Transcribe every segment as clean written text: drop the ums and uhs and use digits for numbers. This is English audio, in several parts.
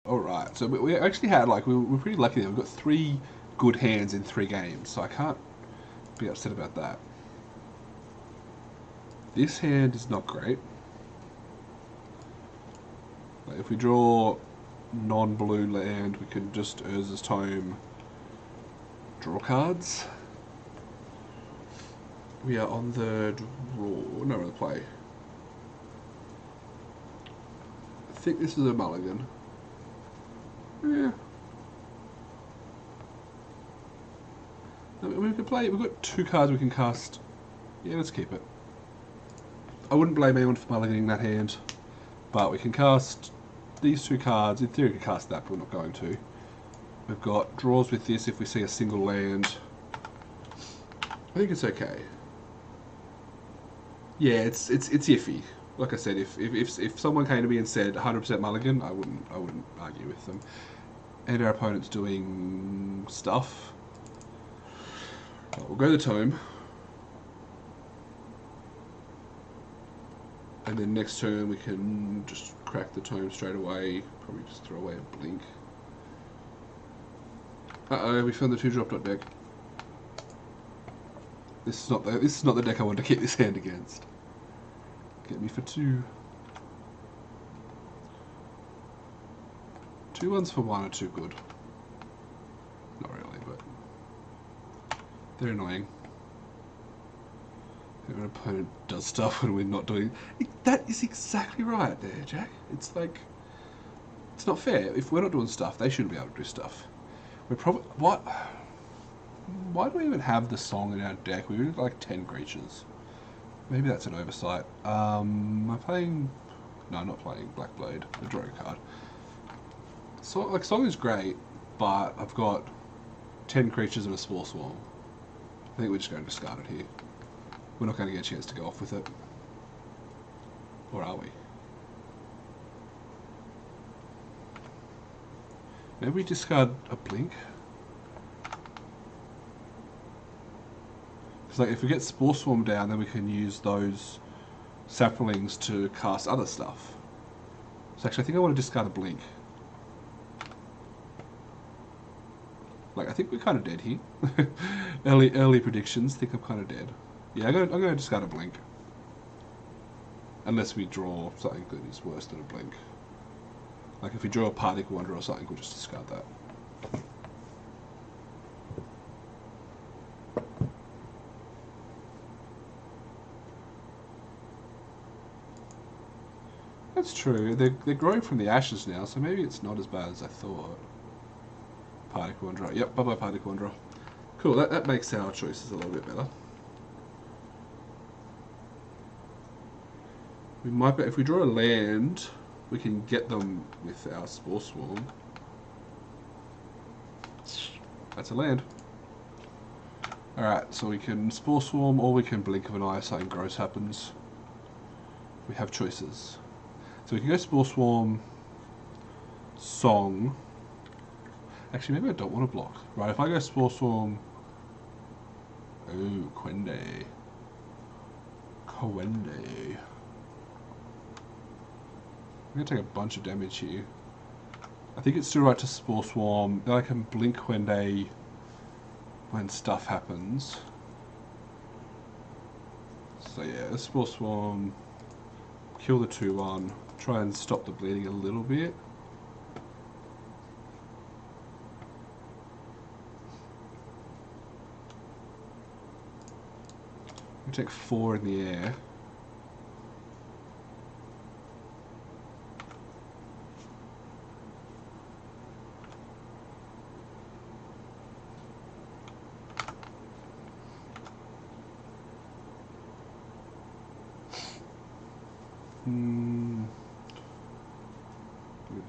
Alright, so we actually had, like, we're pretty lucky that we've got 3 good hands in 3 games, so I can't be upset about that. This hand is not great. Like, if we draw non-blue land, we can just Urza's Tome draw cards. We are on the draw, no, on the play. I think this is a mulligan. Yeah. I mean, we could play, we've got 2 cards we can cast. Yeah, let's keep it. I wouldn't blame anyone for mulliganing that hand, but we can cast these 2 cards. In theory we could cast that, but we're not going to. We've got draws with this if we see a single land. I think it's okay. Yeah, it's iffy. Like I said, if someone came to me and said 100% mulligan, I wouldn't argue with them. And our opponent's doing stuff. We'll go to the Tome. And then next turn we can just crack the Tome straight away. Probably just throw away a blink. Uh-oh, we found the 2-drop dot deck. This is not the deck I want to keep this hand against. Get me for 2. 2 ones for 1 are too good. Not really, but they're annoying. When an opponent does stuff when we're not doing it. That is exactly right there, Jack. It's like, it's not fair. If we're not doing stuff, they shouldn't be able to do stuff. We're probably, what? Why do we even have the song in our deck? We have like 10 creatures. Maybe that's an oversight. Am I playing? No, I'm not playing Black Blade. I draw a card. So, like, song is great, but I've got 10 creatures and a Spore Swarm. I think we're just going to discard it here. We're not going to get a chance to go off with it. Or are we? Maybe we discard a blink? Because like, if we get Spore Swarm down, then we can use those saplings to cast other stuff. So actually, I think I want to discard a blink. Like, I think we're kind of dead here. early predictions, think I'm kind of dead. Yeah, I'm going to discard a blink. Unless we draw something that is worse than a blink. Like if we draw a Particle Wanderer or something, we'll just discard that. That's true. They're growing from the ashes now, so maybe it's not as bad as I thought. Particle Wanderer. Yep, bye-bye Particle Wanderer. Cool, that makes our choices a little bit better. We might be, if we draw a land, we can get them with our Spore Swarm. That's a land. Alright, so we can Spore Swarm or we can blink of an eye if something gross happens. We have choices. So we can go Spore Swarm, Song. Actually, maybe I don't want to block. Right, if I go Spore Swarm... Oh, Quende. Quende. I'm going to take a bunch of damage here. I think it's still right to Spore Swarm. Then I can blink Quende when stuff happens. So yeah, Spore Swarm, kill the 2-1, try and stop the bleeding a little bit. We take 4 in the air.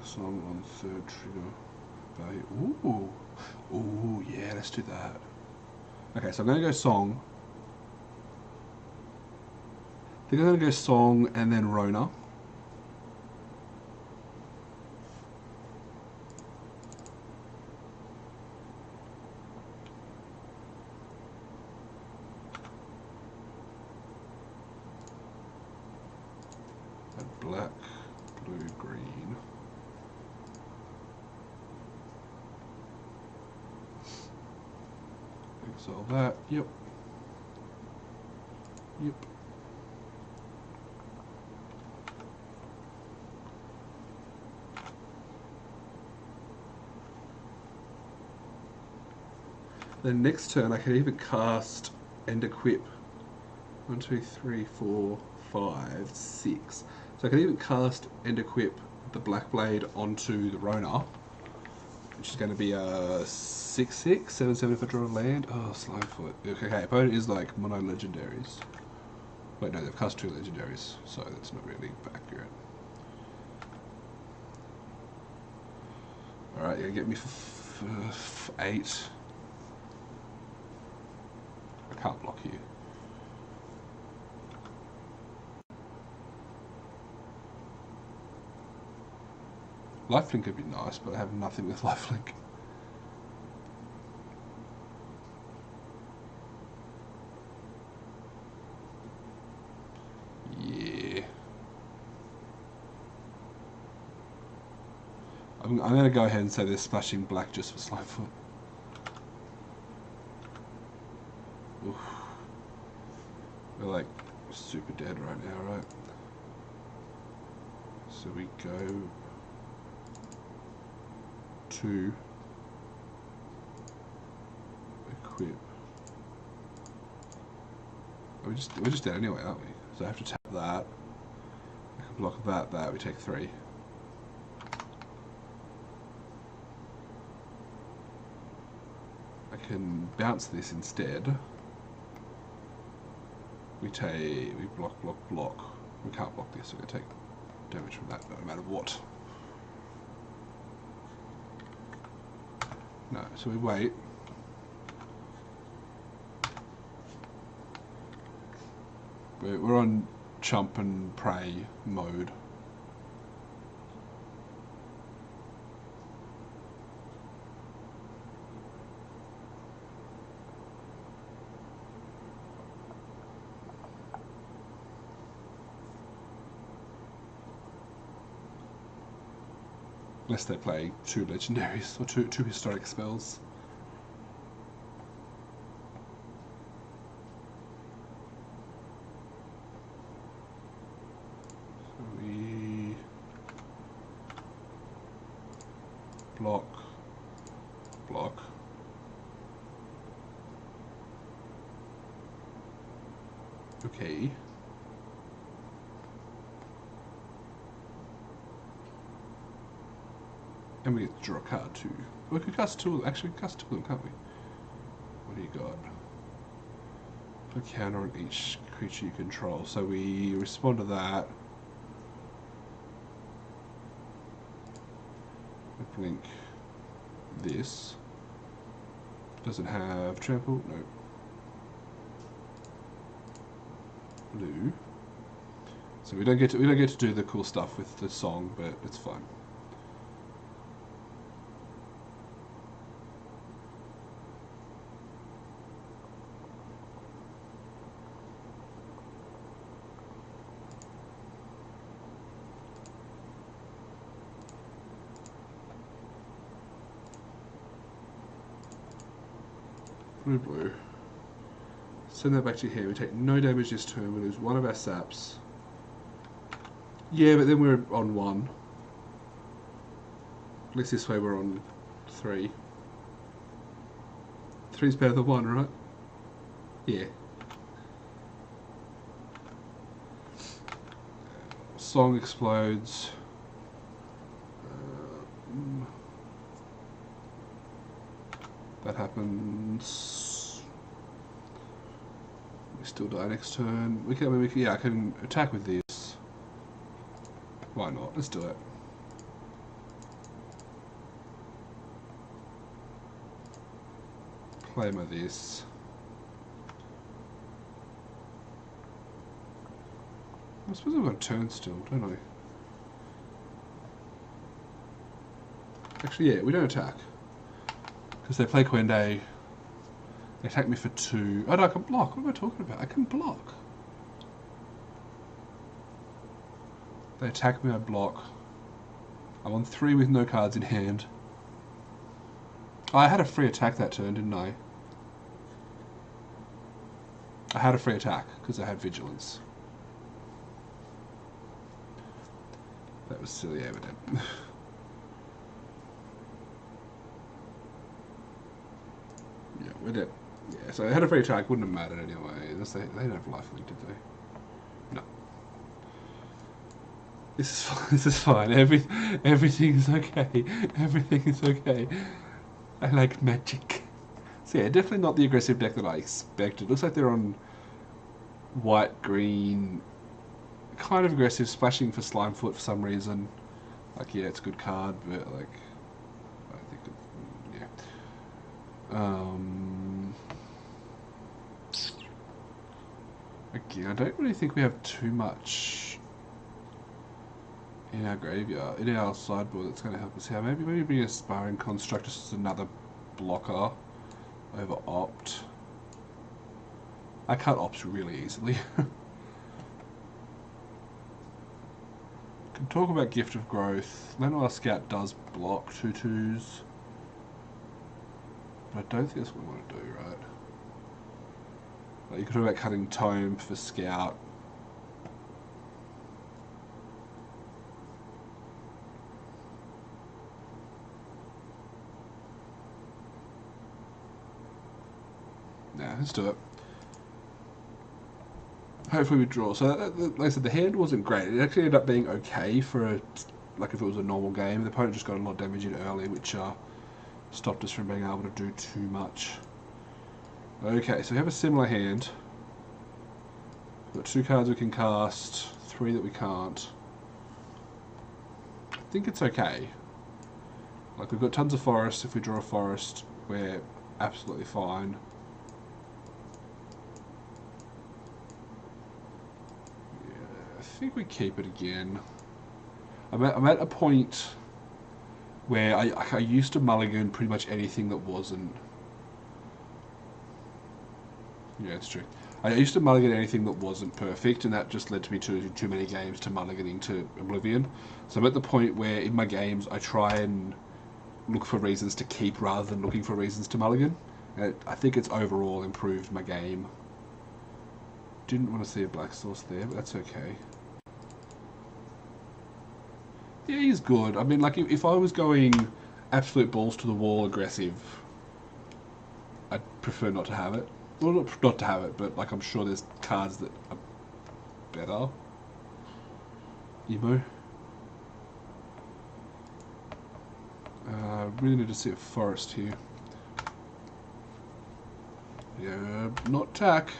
Song on 3rd trigger value. Ooh. Ooh, yeah, let's do that. Okay, so I'm going to go Song. I think I'm going to go Song and then Rona. Black, blue, green. Solve that. Yep. Yep. Then next turn I can even cast and equip 1, 2, 3, 4, 5, 6. So I can even cast and equip the Black Blade onto the Rona, which is going to be a 6/6, 7/7 if I draw a land. Oh, Slimefoot. Okay, opponent is like mono legendaries. Wait, no, they've cast 2 legendaries, so that's not really accurate. Alright, you're going to get me for 8. I can't block you. Lifelink would be nice, but I have nothing with lifelink. Yeah. I'm going to go ahead and say they're splashing black just for Slimefoot. Oof. We're like super dead right now, right? So we go to equip. We're just dead anyway, aren't we? So I have to tap that. I can block that. We take 3. I can bounce this instead. We block. We can't block this, so we're gonna take damage from that no matter what. No, so we wait. We're on chump and prey mode. Unless they play 2 legendaries or two historic spells. So we block. Okay. And we get to draw a card too. We could cast 2. Actually, we can cast 2 of them, can't we? What do you got? Put a counter on each creature you control. So we respond to that. We blink this. Does it have trample? No. Blue. So we don't get to do the cool stuff with the song, but it's fine. Blue. Send that back to here. We take no damage this turn. We lose 1 of our saps. Yeah, but then we're on 1. At least this way we're on 3. 3's better than 1, right? Yeah. Song explodes. That happens. We still die next turn. I can attack with this. Why not? Let's do it. Play my this. I suppose I've got a turn still, don't I? Actually, yeah, we don't attack. Because they play Quende. They attack me for 2. Oh no, I can block. What am I talking about? I can block. They attack me, I block. I'm on 3 with no cards in hand. Oh, I had a free attack that turn, didn't I? I had a free attack because I had vigilance. That was silly evident. Yeah, we're dead. Yeah, so I had a free attack, wouldn't have mattered anyway. They didn't have lifelink, did they? No. This is fine. This is fine. Everything is okay. Everything is okay. I like magic. So yeah, definitely not the aggressive deck that I expected. Looks like they're on white, green, kind of aggressive, splashing for Slimefoot for some reason. Like, yeah, it's a good card, but like, I think, yeah. Again, I don't really think we have too much in our graveyard, in our sideboard that's going to help us here. Maybe bring a Sparring Construct just as another blocker over Opt. I cut Opts really easily. Can talk about Gift of Growth. Lenoir Scout does block 2/2s. But I don't think that's what we want to do, right? Like, you could talk about cutting Tome for Scout. Nah, let's do it. Hopefully we draw. So, like I said, the hand wasn't great. It actually ended up being okay for like if it was a normal game. The opponent just got a lot of damage in early, which stopped us from being able to do too much. Okay, so we have a similar hand. We've got 2 cards we can cast, 3 that we can't. I think it's okay. Like, we've got tons of forest. If we draw a forest, we're absolutely fine. Yeah, I think we keep it again. I'm at a point where I used to mulligan pretty much anything that wasn't. Yeah, it's true. I used to mulligan anything that wasn't perfect, and that just led to me to too many games to mulliganing to oblivion. So I'm at the point where in my games I try and look for reasons to keep rather than looking for reasons to mulligan. And I think it's overall improved my game. Didn't want to see a black source there, but that's okay. Yeah, he's good. I mean, like, if I was going absolute balls to the wall aggressive, I'd prefer not to have it. Well, not to have it, but like I'm sure there's cards that are better. Emo. Really need to see a forest here. Yeah, not tack.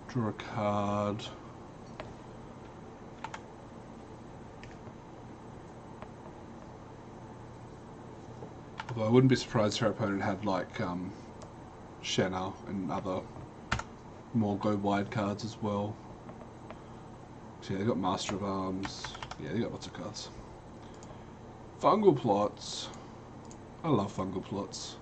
Draw a card. Although I wouldn't be surprised if our opponent had like Shanna and other more go wide cards as well. So yeah, they got Master of Arms. Yeah, they got lots of cards. Fungal Plots. I love fungal plots.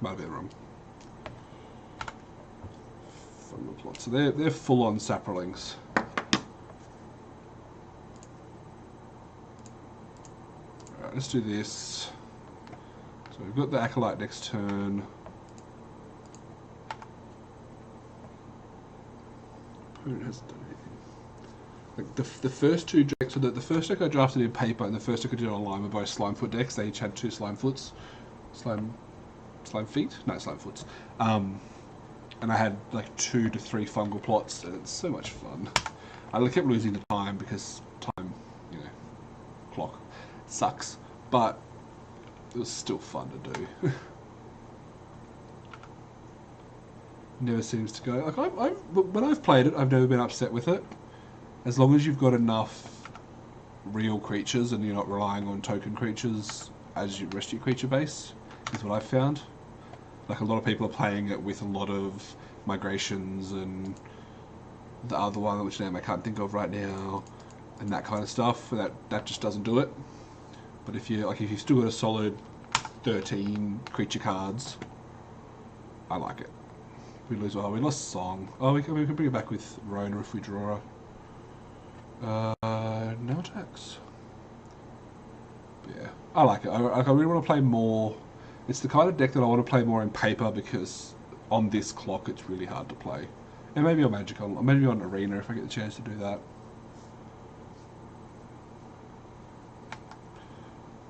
Might have been wrong. Fungal Plots. So they're full on saprolings. Alright, let's do this. So we've got the Acolyte next turn. Opponent hasn't done anything. Like the first two decks, so the first deck I drafted in paper and the first deck I did online were both Slimefoot decks. They each had 2 Slimefoots. Slime feet? No, Slimefoots. And I had like 2 to 3 fungal plots, and it's so much fun. I kept losing the time because time, you know, clock sucks, but it was still fun to do. Never seems to go. Like when I've played it, I've never been upset with it. As long as you've got enough real creatures and you're not relying on token creatures as your rest of your creature base, is what I've found. Like, a lot of people are playing it with a lot of migrations and the other one, which name I can't think of right now, and that kind of stuff. That just doesn't do it. But if you've still got a solid 13 creature cards, I like it. We lose. Oh, we lost Song. Oh, we can bring it back with Rona if we draw her. No attacks. Yeah, I like it. I really want to play more. It's the kind of deck that I want to play more in paper because on this clock it's really hard to play. And maybe on Magic, or maybe on Arena if I get the chance to do that.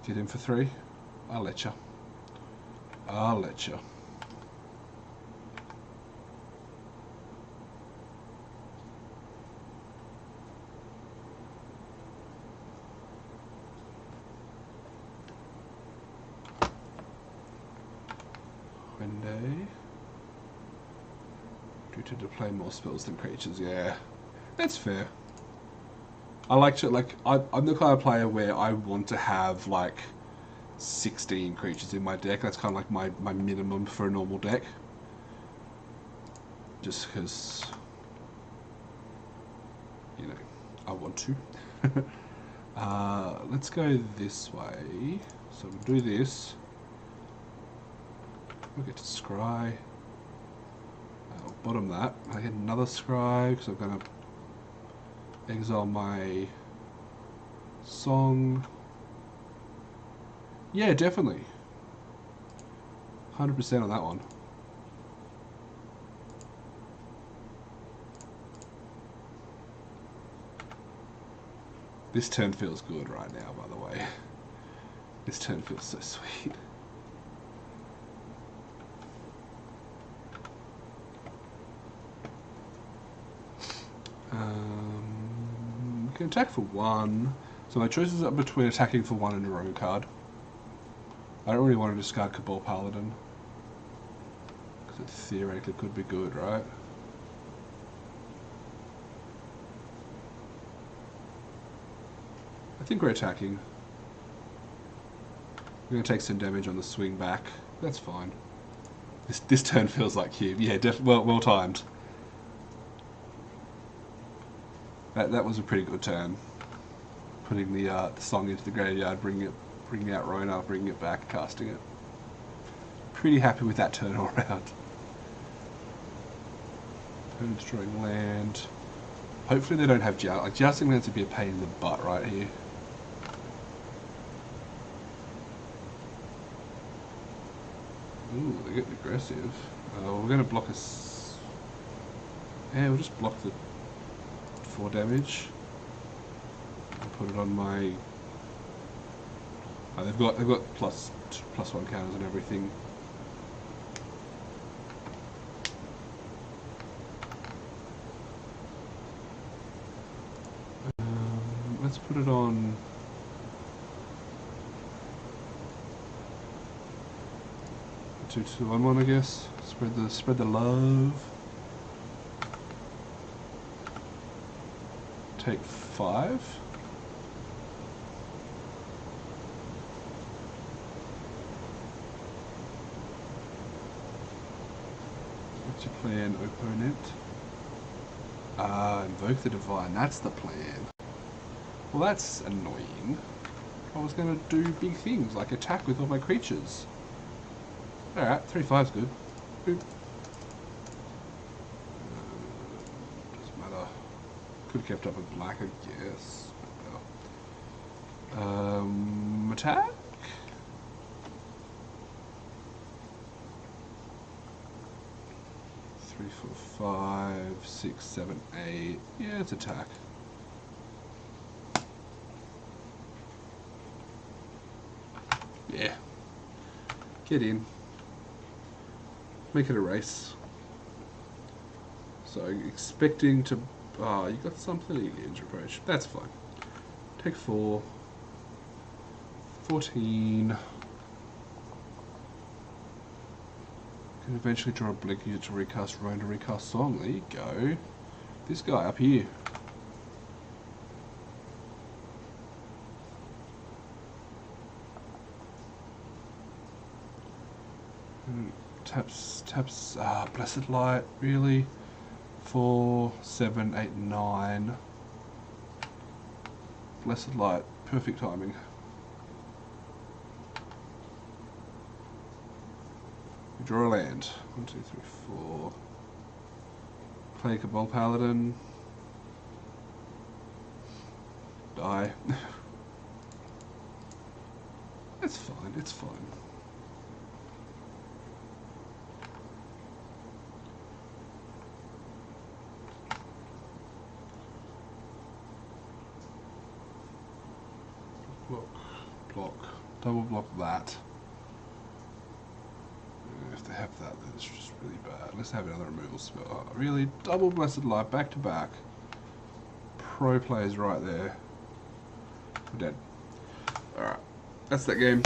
Get in for 3. I'll let you. I'll let you. Wednesday. Do tend to play more spells than creatures, yeah. That's fair. I like to, like, I'm the kind of player where I want to have, like, 16 creatures in my deck. That's kind of like my minimum for a normal deck. Just because, you know, I want to. Let's go this way. So we'll do this. We'll get to Scry. I'll bottom that. I get another Scry because I'm going to exile my Song. Yeah, definitely. 100% on that one. This turn feels good right now, by the way. This turn feels so sweet. We can attack for 1. So my choices are between attacking for 1 and a rogue card. I don't really want to discard Cabal Paladin. Because it theoretically could be good, right? I think we're attacking. We're going to take some damage on the swing back. That's fine. This turn feels like cube. Yeah, well timed. That was a pretty good turn. Putting the Song into the graveyard, bringing out Rona, bringing it back, casting it. Pretty happy with that turn all around. Opponent destroying land. Hopefully they don't have joust. Like, jousting lands would be a pain in the butt right here. Ooh, they're getting aggressive. We're going to block us. Yeah, we'll just block the 4 damage. I'll put it on my. Oh, they've got plus 1 counters and everything. Let's put it on. Two, 1, I guess. Spread the love. Take 5. What's your plan, opponent? Invoke the Divine. That's the plan. Well, that's annoying. I was going to do big things like attack with all my creatures. Alright, 3/5's good. Boop. Doesn't matter. Could have kept up with black, I guess. Attack? Three, 4, 5, 6, 7, 8. Yeah, it's attack. Yeah. Get in. Make it a race. So, expecting to... Oh, you got something in the edge approach. That's fine. Take 4. 14. Can eventually draw a blink to recast Rona, recast Song. There you go. This guy up here. Taps, Blessed Light, really? 4, 7, 8, 9. Blessed Light, perfect timing. We draw a land. 1, 2, 3, 4. Play Cabal Paladin. Die. It's fine, it's fine. Block, double block that. If they have that, then it's just really bad. Let's have another removal spell. Oh, really? Double Blessed Light back to back. Pro players right there. We're dead. Alright, that's that game.